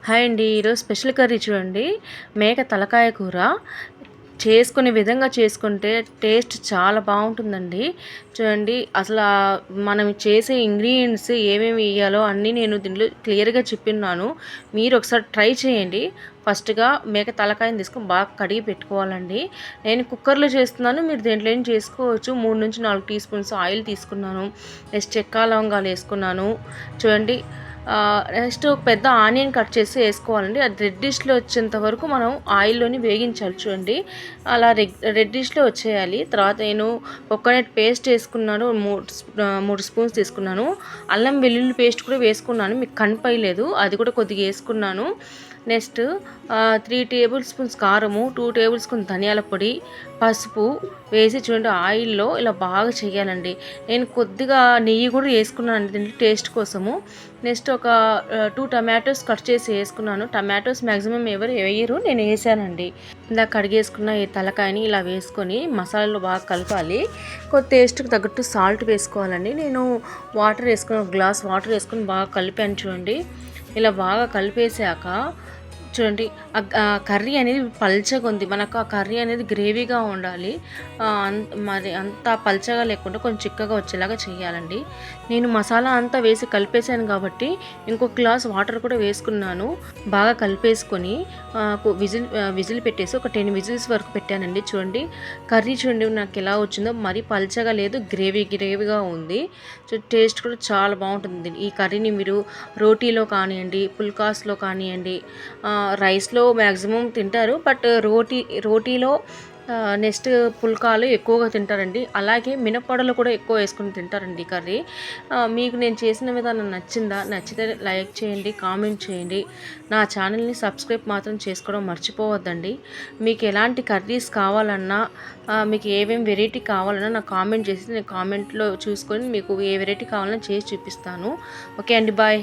Hi అండి. ఈరోజు special curry చూడండి. మేక తలకాయ కూర చేసుకునే విధంగా చేసుకుంటే టేస్ట్ చాలా బాగుంటుందండి. చూడండి, అసలు మనం చేసే ఇంగ్రీడియంట్స్ ఏమేమి వేయాలో అన్నీ నేను దీంట్లో క్లియర్గా చెప్పిన్నాను. మీరు ఒకసారి ట్రై చేయండి. ఫస్ట్గా మేక తలకాయని తీసుకొని బాగా కడిగి పెట్టుకోవాలండి. నేను కుక్కర్లో చేస్తున్నాను, మీరు దేంట్లో ఏం చేసుకోవచ్చు. 3-4 టీ స్పూన్స్ ఆయిల్ తీసుకున్నాను. నెక్స్ట్ చెక్క లవంగాలు వేసుకున్నాను. చూడండి, నెక్స్ట్ ఒక పెద్ద ఆనియన్ కట్ చేసి వేసుకోవాలండి. అది రెడ్డిష్లో వచ్చేంత వరకు మనం ఆయిల్లోని వేగించాలి. చూడండి, అలా రెడ్డిష్లో వచ్చేయాలి. తర్వాత నేను కోకోనట్ పేస్ట్ వేసుకున్నాను, 3 స్పూన్స్ తీసుకున్నాను. అల్లం వెల్లుల్లి పేస్ట్ కూడా వేసుకున్నాను, మీకు కనిపించలేదు, అది కూడా కొద్దిగా వేసుకున్నాను. నెక్స్ట్ 3 టేబుల్ స్పూన్స్ కారము, 2 టేబుల్ స్పూన్ ధనియాల పొడి, పసుపు వేసి చూడండి ఆయిల్లో ఇలా బాగా చేయాలండి. నేను కొద్దిగా నెయ్యి కూడా వేసుకున్నాను దీంట్లో టేస్ట్ కోసము. నెక్స్ట్ ఒక 2 టమాటోస్ కట్ చేసి వేసుకున్నాను. టమాటోస్ మ్యాక్సిమం ఎవరు వేయరు, నేను వేసానండి. ఇందాక కడిగేసుకున్న ఈ తలకాయని ఇలా వేసుకొని మసాలాలో బాగా కలపాలి. కొద్ది టేస్ట్కి తగ్గట్టు సాల్ట్ వేసుకోవాలండి. నేను వాటర్ వేసుకొని, ఒక గ్లాస్ వాటర్ వేసుకొని బాగా కలిపాను. చూడండి, ఇలా బాగా కలిపేసాక చూడండి, కర్రీ అనేది పల్చగా ఉంది. మనకు ఆ కర్రీ అనేది గ్రేవీగా ఉండాలి, మరి అంత పల్చగా లేకుండా కొంచెం చిక్కగా వచ్చేలాగా చేయాలండి. నేను మసాలా అంతా వేసి కలిపేసాను కాబట్టి ఇంకొక గ్లాస్ వాటర్ కూడా వేసుకున్నాను. బాగా కలిపేసుకొని విజిల్ పెట్టేసి ఒక 10 విజిల్స్ వరకు పెట్టానండి. చూడండి, కర్రీ చూడండి నాకు ఎలా వచ్చిందో, మరీ పల్చగా లేదు, గ్రేవీగా ఉంది. టేస్ట్ కూడా చాలా బాగుంటుంది. ఈ కర్రీని మీరు రోటీలో కానివ్వండి, పుల్కాస్లో కానివ్వండి, రైస్లో మ్యాక్సిమం తింటారు, బట్ రోటీలో నెక్స్ట్ పుల్కాలు ఎక్కువగా తింటారండి. అలాగే మినప్పొడలు కూడా ఎక్కువ వేసుకుని తింటారండి ఈ కర్రీ. మీకు నేను చేసిన విధానం నచ్చిందా? నచ్చితే లైక్ చేయండి, కామెంట్ చేయండి. నా ఛానల్ని సబ్స్క్రైబ్ మాత్రం చేసుకోవడం మర్చిపోవద్దండి. మీకు ఎలాంటి కర్రీస్ కావాలన్నా, మీకు ఏమేమి వెరైటీ కావాలన్నా నాకు కామెంట్ చేసి నేను కామెంట్లో చూసుకొని మీకు ఏ వెరైటీ కావాలన్నా చేసి చూపిస్తాను. ఓకే అండి, బాయ్.